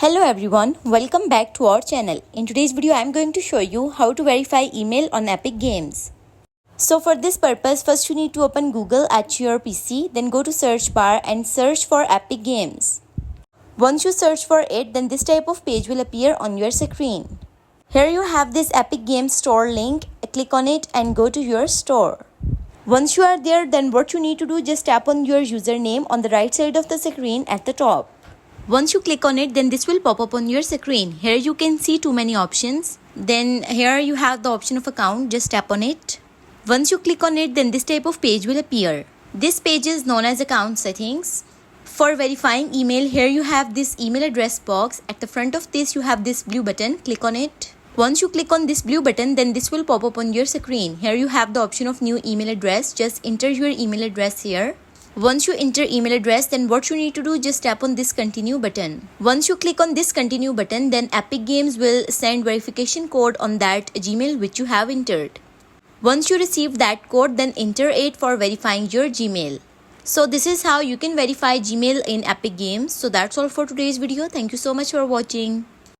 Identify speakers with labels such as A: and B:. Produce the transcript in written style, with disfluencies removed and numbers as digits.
A: Hello everyone, welcome back to our channel. In today's video, I am going to show you how to verify email on Epic Games. So for this purpose, first you need to open Google at your PC, then go to search bar and search for Epic Games. Once you search for it, then this type of page will appear on your screen. Here you have this Epic Games store link, click on it and go to your store. Once you are there, then what you need to do, just tap on your username on the right side of the screen at the top. Once you click on it, then this will pop up on your screen. Here you can see too many options. Then here you have the option of account, just tap on it. Once you click on it, then this type of page will appear. This page is known as account settings. For verifying email, here you have this email address box. At the front of this, you have this blue button, click on it. Once you click on this blue button, then this will pop up on your screen. Here you have the option of new email address, just enter your email address here. Once you enter email address, then what you need to do, just tap on this continue button. Once you click on this continue button, then Epic Games will send verification code on that Gmail which you have entered. Once you receive that code, then enter it for verifying your Gmail. So this is how you can verify Gmail in Epic Games. So that's all for today's video. Thank you so much for watching.